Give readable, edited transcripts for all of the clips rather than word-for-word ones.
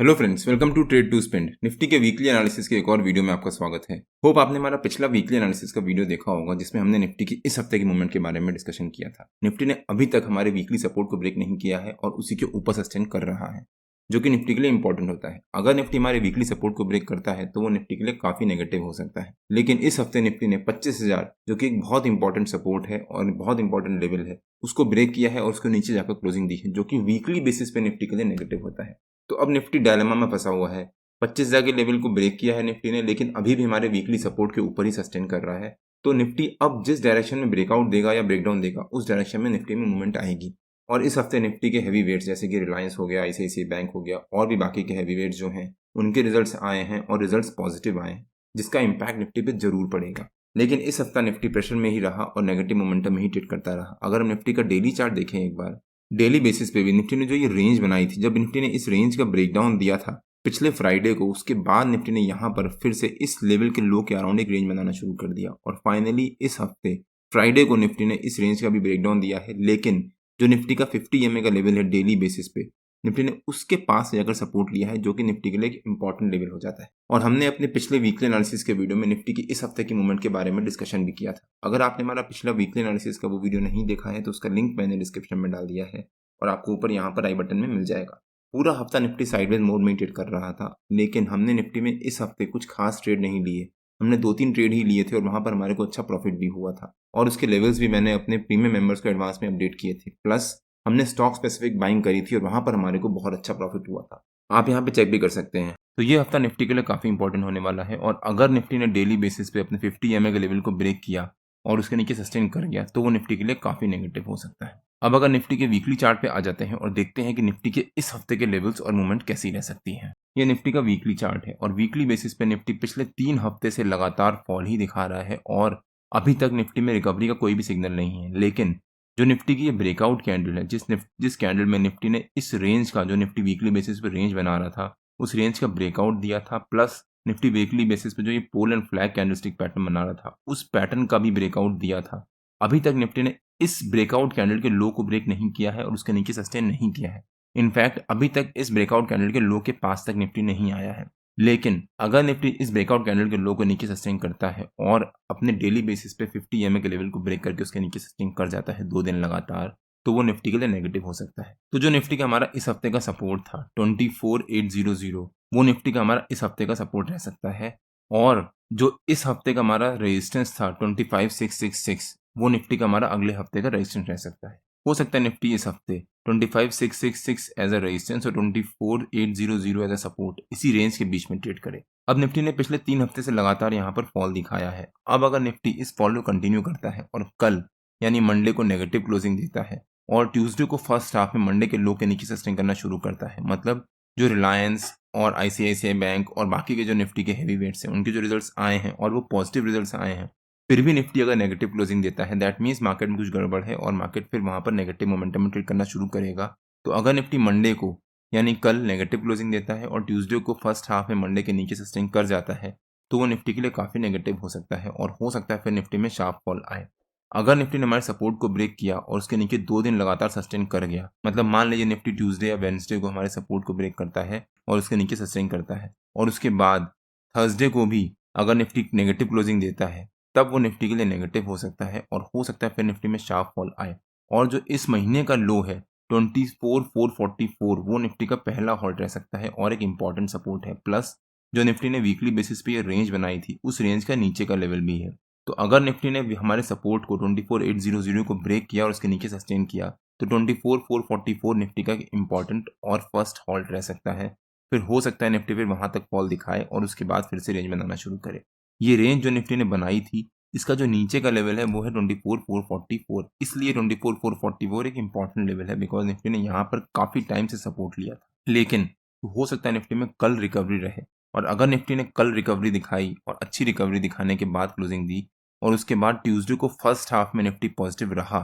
Hello friends, welcome to trade to spend. Nifty के weekly analysis के एक और वीडियो में आपका स्वागत है। होप आपने हमारा पिछला वीकली एनालिसिस का वीडियो देखा होगा जिसमें हमने निफ्टी की इस हफ्ते के मूवमेंट के बारे में डिस्कशन किया था। निफ्टी ने अभी तक हमारे वीकली सपोर्ट को ब्रेक नहीं किया है और उसी के ऊपर सस्टेन कर रहा है, जो कि निफ्टी के लिए इंपॉर्टेंट होता है। अगर निफ्टी हमारे वीकली सपोर्ट को ब्रेक करता है तो वो निफ्टी के लिए काफी नेगेटिव हो सकता है। लेकिन इस हफ्ते निफ्टी ने 25,000, जो कि एक बहुत इंपॉर्टेंट सपोर्ट है और बहुत इंपॉर्टेंट लेवल है, उसको ब्रेक किया है और उसको नीचे जाकर क्लोजिंग दी है, जो कि वीकली बेसिस पे निफ्टी के लिए नेगेटिव होता है। तो अब निफ्टी डायलेमा में फंसा हुआ है। 25,000 के लेवल को ब्रेक किया है निफ्टी ने, लेकिन अभी भी हमारे वीकली सपोर्ट के ऊपर ही सस्टेन कर रहा है। तो निफ्टी अब जिस डायरेक्शन में ब्रेकआउट देगा या ब्रेकडाउन देगा, उस डायरेक्शन में निफ्टी में मूवमेंट आएगी। और इस हफ्ते निफ्टी के हैवी वेट्स जैसे कि रिलायंस हो गया, आईसीआईसीआई बैंक हो गया और भी बाकी के हैवी वेट्स जो हैं, उनके रिजल्ट्स आए हैं और रिजल्ट्स पॉजिटिव आए हैं, जिसका इम्पैक्ट निफ्टी पे जरूर पड़ेगा। लेकिन इस हफ्ता निफ्टी प्रेशर में ही रहा और नेगेटिव मोमेंटम में ही ट्रेड करता रहा। अगर हम निफ्टी का डेली चार्ट देखें एक बार, डेली बेसिस पे भी निफ्टी ने जो ये रेंज बनाई थी, जब निफ्टी ने इस रेंज का ब्रेकडाउन दिया था पिछले फ्राइडे को, उसके बाद निफ्टी ने यहाँ पर फिर से इस लेवल के लो के अराउंड एक रेंज बनाना शुरू कर दिया। और फाइनली इस हफ्ते फ्राइडे को निफ्टी ने इस रेंज का भी ब्रेकडाउन दिया है, लेकिन जो निफ्टी का 50 EMA का लेवल है डेली बेसिस पे, निफ्टी ने उसके पास से जाकर सपोर्ट लिया है, जो कि निफ्टी के लिए एक इंपॉर्टेंट लेवल हो जाता है। और हमने अपने पिछले वीकली एनालिसिस के वीडियो में निफ्टी की इस हफ्ते की मूवमेंट के बारे में डिस्कशन भी किया था। अगर आपने हमारा पिछला वीकली एनालिसिस का वो वीडियो नहीं देखा है तो उसका लिंक मैंने डिस्क्रिप्शन में डाल दिया है और आपको ऊपर यहाँ पर आई बटन में मिल जाएगा। पूरा हफ्ता निफ्टी साइडवेज मोड में ट्रेड कर रहा था, लेकिन हमने निफ्टी में इस हफ्ते कुछ खास ट्रेड नहीं लिए। हमने 2-3 ट्रेड ही लिए थे और वहां पर हमारे को अच्छा प्रॉफिट भी हुआ था और उसके लेवल्स भी मैंने अपने प्रीमियम मेंबर्स को एडवांस में अपडेट किए थे। प्लस हमने स्टॉक स्पेसिफिक बाइंग करी थी और वहां पर हमारे को बहुत अच्छा प्रॉफिट हुआ था। आप यहाँ पे चेक भी कर सकते हैं। तो ये हफ्ता निफ्टी के लिए काफी इंपॉर्टेंट होने वाला है और अगर निफ्टी ने डेली बेसिस पे अपने 50 EMA के लेवल को ब्रेक किया और उसके नीचे सस्टेन कर गया तो वो निफ्टी के लिए काफी नेगेटिव हो सकता है। अब अगर निफ्टी के वीकली चार्ट पे आ जाते हैं और देखते हैं कि निफ्टी के इस हफ्ते के लेवल्स और मूवमेंट कैसी रह सकती है। ये निफ्टी का वीकली चार्ट है और वीकली बेसिस पे निफ्टी पिछले 3 हफ्ते से लगातार फॉल ही दिखा रहा है और अभी तक निफ्टी में रिकवरी का कोई भी सिग्नल नहीं है। लेकिन जो निफ्टी की ये ब्रेकआउट कैंडल है, जिस कैंडल में निफ्टी ने इस रेंज का, जो निफ्टी वीकली बेसिस पे रेंज बना रहा था, उस रेंज का ब्रेकआउट दिया था, प्लस निफ्टी वीकली बेसिस पे जो ये pole and flag candlestick pattern बना रहा था, उस पैटर्न का भी ब्रेकआउट दिया था। अभी तक निफ्टी ने इस ब्रेकआउट कैंडल के लो को ब्रेक नहीं किया है और उसके नीचे सस्टेन नहीं किया है। इनफैक्ट अभी तक इस ब्रेकआउट कैंडल के लो के पास तक निफ्टी नहीं आया है। लेकिन अगर निफ्टी इस ब्रेकआउट कैंडल के लो को नीचे सस्टेन करता है और अपने डेली बेसिस पे 50 EMA के लेवल को ब्रेक करके उसके नीचे सस्टेन कर जाता है 2 दिन लगातार, तो वो निफ्टी के लिए नेगेटिव हो सकता है। तो जो निफ्टी का हमारा इस हफ्ते का सपोर्ट था 24,800, वो निफ्टी का हमारा इस हफ्ते का सपोर्ट रह सकता है। और जो इस हफ्ते का हमारा रेजिस्टेंस था 25,666, वो निफ्टी का हमारा अगले हफ्ते का रेजिस्टेंस रह सकता है। हो सकता है निफ्टी इस हफ्ते 25,666 एज अ रेजिस्टेंस और 24,800 एज अ सपोर्ट, इसी रेंज के बीच में ट्रेड करे। अब निफ्टी ने पिछले 3 हफ्ते से लगातार यहाँ पर फॉल दिखाया है। अब अगर निफ्टी इस फॉल को कंटिन्यू करता है और कल यानी मंडे को नेगेटिव क्लोजिंग देता है और ट्यूसडे को फर्स्ट हाफ में मंडे के लो के नीचे सस्टेन करना शुरू करता है, मतलब जो रिलायंस और आईसीआईसीआई बैंक और बाकी के जो निफ्टी के हैवी वेट्स हैं, उनके जो रिजल्ट्स आए हैं और वो पॉजिटिव रिजल्ट्स आए हैं, फिर भी निफ्टी अगर नेगेटिव क्लोजिंग देता है, दैट मीन्स मार्केट में कुछ गड़बड़ है और मार्केट फिर वहां पर नेगेटिव मोमेंटम में ट्रेड करना शुरू करेगा। तो अगर निफ्टी मंडे को यानी कल नेगेटिव क्लोजिंग देता है और ट्यूसडे को फर्स्ट हाफ में मंडे के नीचे सस्टेन कर जाता है, तो वो निफ्टी के लिए काफी नेगेटिव हो सकता है और हो सकता है फिर निफ्टी में शार्प फॉल आए। अगर निफ्टी ने हमारे सपोर्ट को ब्रेक किया और उसके नीचे 2 दिन लगातार सस्टेन कर गया, मतलब मान लीजिए निफ्टी ट्यूसडे या वेडनेसडे को हमारे सपोर्ट को ब्रेक करता है और उसके नीचे सस्टेन करता है और उसके बाद थर्सडे को भी अगर निफ्टी नेगेटिव क्लोजिंग देता है, तब वो निफ्टी के लिए नेगेटिव हो सकता है और हो सकता है फिर निफ्टी में शार्प फॉल आए। और जो इस महीने का लो है 24,444, वो निफ्टी का पहला हॉल्ट रह सकता है और एक इंपॉर्टेंट सपोर्ट है। प्लस जो निफ्टी ने वीकली बेसिस पे ये रेंज बनाई थी, उस रेंज का नीचे का लेवल भी है। तो अगर निफ्टी ने हमारे सपोर्ट को 24,800 को ब्रेक किया और उसके नीचे सस्टेन किया, तो 24,444 निफ्टी का इंपॉर्टेंट और फर्स्ट हॉल्ट रह सकता है। फिर हो सकता है निफ्टी फिर वहां तक फॉल दिखाए और उसके बाद फिर से रेंज बनाना शुरू करे। ये रेंज जो निफ्टी ने बनाई थी, इसका जो नीचे का लेवल है वो है 24,444। इसलिए 24,444 एक इंपॉर्टेंट लेवल है, बिकॉज निफ्टी ने यहाँ पर काफी टाइम से सपोर्ट लिया था। लेकिन हो सकता है निफ्टी में कल रिकवरी रहे और अगर निफ्टी ने कल रिकवरी दिखाई और अच्छी रिकवरी दिखाने के बाद क्लोजिंग दी और उसके बाद ट्यूसडे को फर्स्ट हाफ में निफ्टी पॉजिटिव रहा,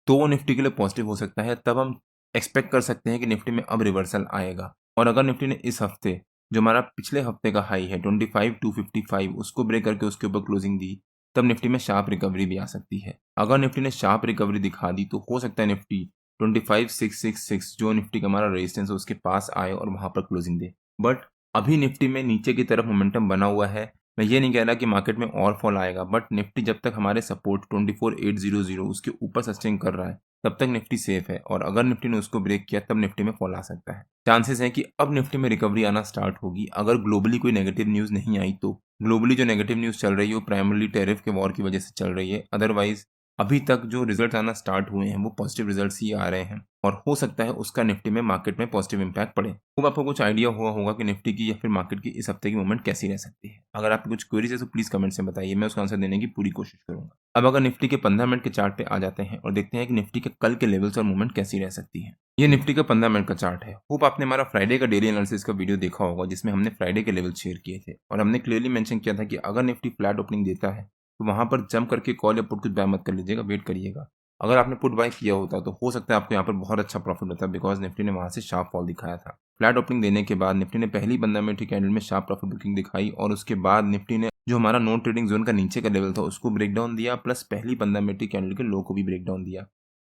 तो वो निफ्टी के लिए पॉजिटिव हो सकता है। तब हम एक्सपेक्ट कर सकते हैं कि निफ्टी में अब रिवर्सल आएगा। और अगर निफ्टी ने इस हफ्ते जो हमारा पिछले हफ्ते का हाई है 25,255, उसको ब्रेक करके उसके ऊपर क्लोजिंग दी, तब निफ्टी में शार्प रिकवरी भी आ सकती है। अगर निफ्टी ने शार्प रिकवरी दिखा दी तो हो सकता है निफ्टी 25,666 जो निफ्टी का हमारा रेजिस्टेंस है उसके पास आए और वहां पर क्लोजिंग दे। बट अभी निफ्टी में नीचे की तरफ मोमेंटम बना हुआ है। मैं ये नहीं कह रहा कि मार्केट में और फॉल आएगा, बट निफ्टी जब तक हमारे सपोर्ट 24,800 उसके ऊपर सस्टेन कर रहा है तब तक निफ्टी सेफ है, और अगर निफ्टी ने उसको ब्रेक किया तब निफ्टी में फॉल आ सकता है। चांसेस है कि अब निफ्टी में रिकवरी आना स्टार्ट होगी अगर ग्लोबली कोई नेगेटिव न्यूज़ नहीं आई तो। ग्लोबली जो नेगेटिव न्यूज़ चल रही है वो प्राइमरली टैरिफ के वॉर की वजह से चल रही है। अदरवाइज अभी तक जो रिजल्ट आना स्टार्ट हुए हैं वो पॉजिटिव रिजल्ट्स ही आ रहे हैं, और हो सकता है उसका निफ्टी में मार्केट में पॉजिटिव इंपैक्ट पड़े। अब आपको कुछ आइडिया हुआ होगा कि निफ्टी की या फिर मार्केट की इस हफ्ते की मूवमेंट कैसी रह सकती है। अगर आपकी कुछ क्वेरीज है तो प्लीज कमेंट से बताइए, मैं उसका आंसर देने की पूरी कोशिश करूंगा। अब अगर निफ्टी के 15 मिनट के चार्ट पे आ जाते हैं और देखते हैं कि निफ्टी के कल के लेवल्स और मूवमेंट कैसी रह सकती है। ये निफ्टी का 15 मिनट का चार्ट है। होप आपने हमारा फ्राइडे का डेली एनालिसिस का वीडियो देखा होगा जिसमें हमने फ्राइडे के लेवल शेयर किए थे, और हमने क्लियरली मेंशन किया था कि अगर निफ्टी फ्लैट ओपनिंग देता है तो वहां पर जंप करके कॉल या पुट कुछ बाय मत कर लीजिएगा, वेट करिएगा। अगर आपने पुट बाय किया होता तो हो सकता है आपको यहाँ पर बहुत अच्छा प्रॉफिट होता, बिकॉज निफ्टी ने वहां से शार्प फॉल दिखाया था। फ्लैट ओपनिंग देने के बाद निफ्टी ने पहली 15 मिनट की कैंडल में शार्प प्रॉफिट बुकिंग दिखाई, और उसके बाद निफ्टी ने जो हमारा नॉन ट्रेडिंग जोन का नीचे का लेवल था उसको ब्रेक डाउन दिया, प्लस पहली 15 मिनट की कैंडल के लो को भी ब्रेक डाउन दिया।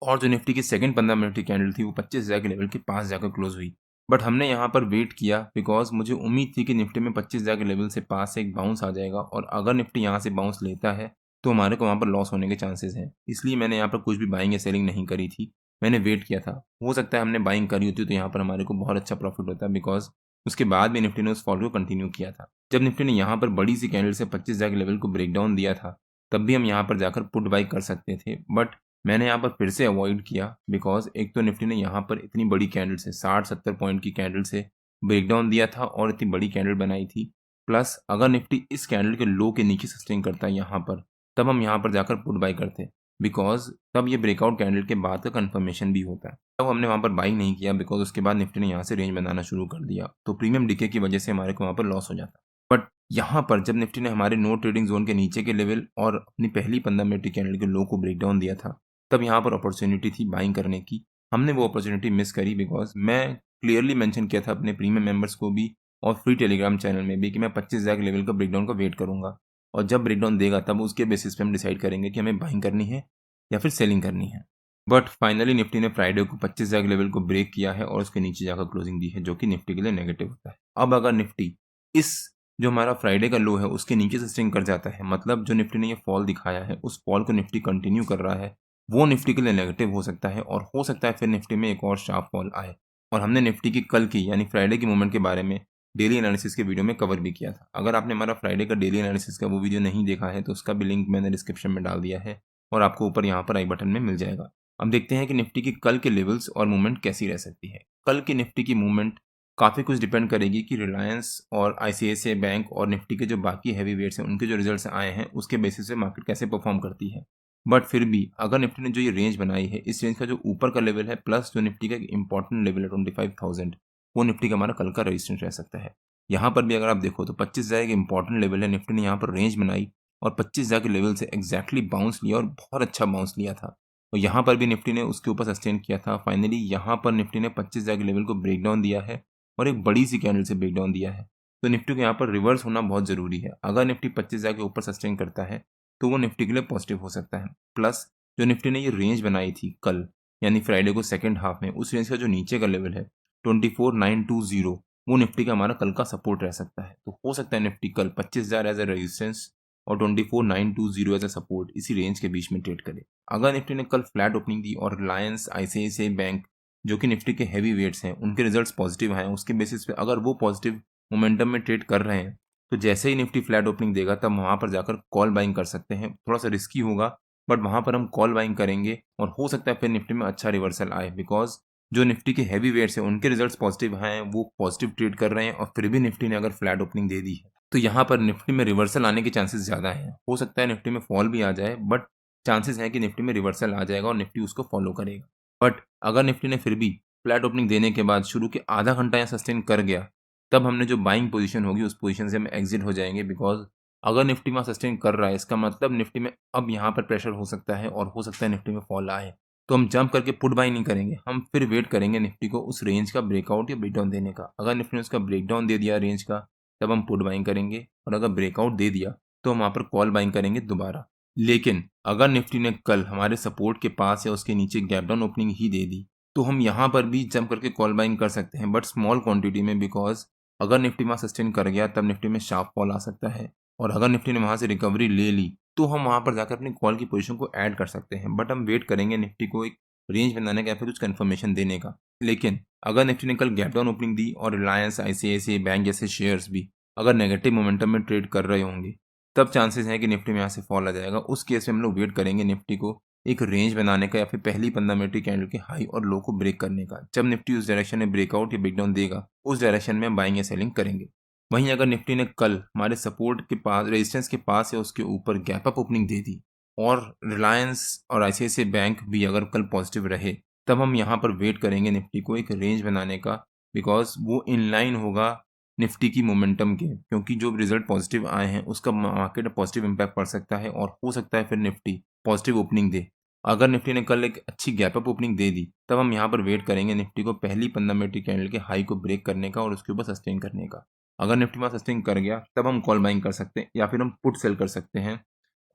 और जो निफ्टी की सेकंड 15 मिनट की कैंडल थी वो 25,000 के लेवल के पास जाकर क्लोज हुई। बट हमने यहाँ पर वेट किया बिकॉज मुझे उम्मीद थी कि निफ्टी में 25,000 के लेवल से पास से एक बाउंस आ जाएगा, और अगर निफ्टी यहाँ से बाउंस लेता है तो हमारे को वहाँ पर लॉस होने के चांसेस हैं। इसलिए मैंने यहाँ पर कुछ भी बाइंग या सेलिंग नहीं करी थी, मैंने वेट किया था। हो सकता है हमने बाइंग करी होती तो यहाँ पर हमारे को बहुत अच्छा प्रॉफिट होता, बिकॉज उसके बाद भी निफ्टी ने उस फॉल को कंटिन्यू किया था। जब निफ्टी ने यहाँ पर बड़ी सी कैंडल से 25,000 के लेवल को ब्रेक डाउन दिया था तब भी हम यहाँ पर जाकर पुट बाई कर सकते थे, बट मैंने यहाँ पर फिर से अवॉइड किया बिकॉज एक तो निफ्टी ने यहाँ पर इतनी बड़ी कैंडल से 60-70 पॉइंट की कैंडल से ब्रेकडाउन दिया था और इतनी बड़ी कैंडल बनाई थी, प्लस अगर निफ्टी इस कैंडल के लो के नीचे सस्टेन करता है यहाँ पर तब हम यहाँ पर जाकर पुट बाई करते, बिकॉज तब ये ब्रेकआउट कैंडल के बाद का कंफर्मेशन भी होता है। तब हमने वहाँ पर बाइंग नहीं किया बिकॉज उसके बाद निफ्टी ने यहाँ से रेंज बनाना शुरू कर दिया, तो प्रीमियम डिके की वजह से हमारे को वहाँ पर लॉस हो जाता। बट यहाँ पर जब निफ्टी ने हमारे नो ट्रेडिंग जोन के नीचे के लेवल और अपनी पहली 15 मिनट की कैंडल के लो को ब्रेकडाउन दिया था, तब यहाँ पर अपॉर्चुनिटी थी बाइंग करने की। हमने वो अपॉर्चुनिटी मिस करी बिकॉज मैं क्लियरली मेंशन किया था अपने प्रीमियम मेंबर्स को भी और फ्री टेलीग्राम चैनल में भी कि मैं 25,000 के लेवल का ब्रेकडाउन का वेट करूंगा, और जब ब्रेकडाउन देगा तब उसके बेसिस पे हम डिसाइड करेंगे कि हमें बाइंग करनी है या फिर सेलिंग करनी है। बट फाइनली निफ्टी ने फ्राइडे को 25,000 के लेवल को ब्रेक किया है और उसके नीचे जाकर क्लोजिंग दी है, जो कि निफ्टी के लिए नेगेटिव होता है। अब अगर निफ्टी इस जो हमारा फ्राइडे का लो है उसके नीचे सस्टेन कर जाता है, मतलब जो निफ्टी ने ये फॉल दिखाया है उस फॉल को निफ्टी कंटिन्यू कर रहा है, वो निफ्टी के लिए नेगेटिव हो सकता है, और हो सकता है फिर निफ्टी में एक और शार्प फॉल आए। और हमने निफ्टी की कल की यानी फ्राइडे की मूवमेंट के बारे में डेली एनालिसिस के वीडियो में कवर भी किया था। अगर आपने हमारा फ्राइडे का डेली एनालिसिस का वो वीडियो नहीं देखा है तो उसका भी लिंक मैंने डिस्क्रिप्शन में डाल दिया है, और आपको ऊपर यहाँ पर आई बटन में मिल जाएगा। अब देखते हैं कि निफ्टी की कल के लेवल्स और मूवमेंट कैसी रह सकती है। कल की निफ्टी की मूवमेंट काफ़ी कुछ डिपेंड करेगी कि रिलायंस और आईसीआईसीआई बैंक और निफ्टी के जो बाकी हैवी वेट्स हैं उनके जो रिजल्ट्स आए हैं उसके बेसिस पे मार्केट कैसे परफॉर्म करती है। बट फिर भी अगर निफ्टी ने जो ये रेंज बनाई है, इस रेंज का जो ऊपर का लेवल है प्लस जो निफ्टी का एक इंपॉर्टेंट लेवल है 25,000, वो निफ्टी का हमारा कल का रेजिस्टेंस रह सकता है। यहाँ पर भी अगर आप देखो तो 25,000 एक इंपॉर्टेंट लेवल है, निफ्टी ने यहाँ पर रेंज बनाई और 25,000 के लेवल से एग्जैक्टली बाउंस लिया और बहुत अच्छा बाउंस लिया था, और यहाँ पर भी निफ्टी ने उसके ऊपर सस्टेन किया था। फाइनली यहाँ पर निफ्टी ने 25,000 के लेवल को ब्रेक डाउन दिया है और एक बड़ी सी कैंडल से ब्रेक डाउन दिया है, तो निफ्टी को यहाँ पर रिवर्स होना बहुत ज़रूरी है। अगर निफ्टी 25,000 के ऊपर सस्टेन करता है तो वो निफ्टी के लिए पॉजिटिव हो सकता है। प्लस जो निफ्टी ने ये रेंज बनाई थी कल यानी फ्राइडे को सेकेंड हाफ में, उस रेंज का जो नीचे का लेवल है 24,920, वो निफ्टी का हमारा कल का सपोर्ट रह सकता है। तो हो सकता है निफ्टी कल 25,000 एज ए रेजिस्टेंस और 24,920 एज ए सपोर्ट इसी रेंज के बीच में ट्रेड करे। अगर निफ्टी ने कल फ्लैट ओपनिंग दी और रिलायंस आईसीआईसीआई बैंक जो कि निफ्टी के हैवी वेट्स हैं उनके रिजल्ट्स पॉजिटिव आए, उसके बेसिस पे अगर वो पॉजिटिव मोमेंटम में ट्रेड कर रहे हैं तो जैसे ही निफ्टी फ्लैट ओपनिंग देगा तब वहाँ पर जाकर कॉल बाइंग कर सकते हैं। थोड़ा सा रिस्की होगा बट वहाँ पर हम कॉल बाइंग करेंगे और हो सकता है फिर निफ्टी में अच्छा रिवर्सल आए, बिकॉज जो निफ्टी के हैवी वेट्स हैं उनके रिजल्ट्स पॉजिटिव हैं, वो पॉजिटिव ट्रेड कर रहे हैं, और फिर भी निफ्टी ने अगर फ्लैट ओपनिंग दे दी है तो यहाँ पर निफ्टी में रिवर्सल आने के चांसेस ज़्यादा हैं। हो सकता है निफ्टी में फॉल भी आ जाए बट चांसेस हैं कि निफ्टी में रिवर्सल आ जाएगा और निफ्टी उसको फॉलो करेगा। बट अगर निफ्टी ने फिर भी फ्लैट ओपनिंग देने के बाद शुरू के आधा घंटा या सस्टेन कर गया तब हमने जो बाइंग पोजीशन होगी उस पोजीशन से हम एग्जिट हो जाएंगे, बिकॉज अगर निफ्टी में सस्टेन कर रहा है इसका मतलब निफ्टी में अब यहाँ पर प्रेशर हो सकता है और हो सकता है निफ्टी में फॉल आए, तो हम जंप करके पुट बाई नहीं करेंगे, हम फिर वेट करेंगे निफ्टी को उस रेंज का ब्रेकआउट या ब्रेकडाउन देने का। अगर निफ्टी ने उसका ब्रेकडाउन दे दिया रेंज का तब हम पुट बाइंग करेंगे, और अगर ब्रेकआउट दे दिया तो हम वहाँ पर कॉल बाइंग करेंगे दोबारा। लेकिन अगर निफ्टी ने कल हमारे सपोर्ट के पास या उसके नीचे गैप डाउन ओपनिंग ही दे दी तो हम यहाँ पर भी जंप करके कॉल बाइंग कर सकते हैं, बट स्मॉल क्वांटिटी में, बिकॉज अगर निफ्टी वहाँ सस्टेन कर गया तब निफ्टी में शार्प फॉल आ सकता है, और अगर निफ्टी ने वहाँ से रिकवरी ले ली तो हम वहाँ पर जाकर अपनी कॉल की पोजीशन को ऐड कर सकते हैं। बट हम वेट करेंगे निफ्टी को एक रेंज बनाने का या फिर कुछ कन्फर्मेशन देने का। लेकिन अगर निफ्टी ने कल गैप डाउन ओपनिंग दी और रिलायंस, आईसीआईसीआई बैंक जैसे शेयर्स भी अगर नेगेटिव मोमेंटम में ट्रेड कर रहे होंगे, तब चांसेस हैं कि निफ्टी में यहाँ से फॉल आ जाएगा। उस केस में हम लोग वेट करेंगे निफ्टी को एक रेंज बनाने का या फिर पहली 15 मिनट की कैंडल के हाई और लो को ब्रेक करने का। जब निफ्टी उस डायरेक्शन में ब्रेकआउट या ब्रेकडाउन देगा, उस डायरेक्शन में हम बाइंग या सेलिंग करेंगे। वहीं अगर निफ्टी ने कल हमारे सपोर्ट के पास, रेजिस्टेंस के पास या उसके ऊपर गैप अप ओपनिंग दे दी और रिलायंस और आईसीआईसीआई बैंक भी अगर कल पॉजिटिव रहे, तब हम यहाँ पर वेट करेंगे निफ्टी को एक रेंज बनाने का, बिकॉज वो इनलाइन होगा निफ्टी की मोमेंटम के, क्योंकि जो रिजल्ट पॉजिटिव आए हैं उसका मार्केट पॉजिटिव इम्पैक्ट पड़ सकता है और हो सकता है फिर निफ्टी पॉजिटिव ओपनिंग दे। अगर निफ्टी ने कल एक अच्छी गैप अप ओपनिंग दे दी, तब हम यहाँ पर वेट करेंगे निफ्टी को पहली 15 मिनट की कैंडल के हाई को ब्रेक करने का और उसके ऊपर सस्टेन करने का। अगर निफ्टी वहाँ सस्टेन कर गया तब हम कॉल बाइंग कर सकते हैं या फिर हम पुट सेल कर सकते हैं,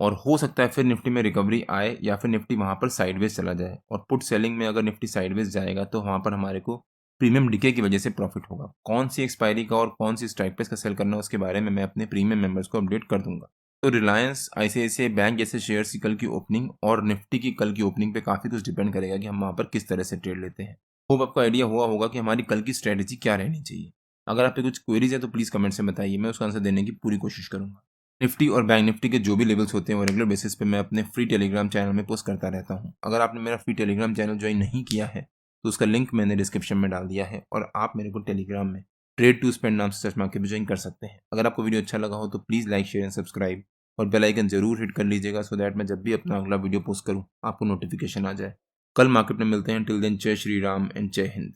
और हो सकता है फिर निफ्टी में रिकवरी आए या फिर निफ्टी वहाँ पर साइडवेज चला जाए। और पुट सेलिंग में अगर निफ्टी साइडवेज जाएगा तो वहाँ पर हमारे को प्रीमियम डीके की वजह से प्रॉफिट होगा। कौन सी एक्सपायरी का और कौन सी स्ट्राइक प्राइस का सेल करना है उसके बारे में मैं अपने प्रीमियम मेंबर्स को अपडेट कर दूंगा। तो रिलायंस, आईसीआईसीआई बैंक जैसे शेयर्स की कल की ओपनिंग और निफ्टी की कल की ओपनिंग पे काफ़ी कुछ डिपेंड करेगा कि हम वहाँ पर किस तरह से ट्रेड लेते हैं। होप आपको आइडिया हुआ होगा कि हमारी कल की स्ट्रेटेजी क्या रहनी चाहिए। अगर आप पे कुछ क्वेरीज है तो प्लीज़ कमेंट से बताइए, मैं उसका आंसर देने की पूरी कोशिश करूंगा। निफ्टी और बैंक निफ्टी के जो भी लेवल्स होते हैं वो रेगुलर बेसिस पे मैं अपने फ्री टेलीग्राम चैनल में पोस्ट करता रहता हूँ। अगर आपने मेरा फ्री टेलीग्राम चैनल ज्वाइन नहीं किया है तो उसका लिंक मैंने डिस्क्रिप्शन में डाल दिया है, और आप मेरे को टेलीग्राम में ट्रेड टू स्पेंड नाम से सर्च मार के भी ज्वाइन कर सकते हैं। अगर आपको वीडियो अच्छा लगा हो तो please like, share and subscribe और बेल आइकन जरूर हिट कर लीजिएगा, सो दैट मैं जब भी अपना अगला वीडियो पोस्ट करूँ आपको नोटिफिकेशन आ जाए। कल मार्केट में मिलते हैं। टिल देन जय श्री राम एंड जय हिंद।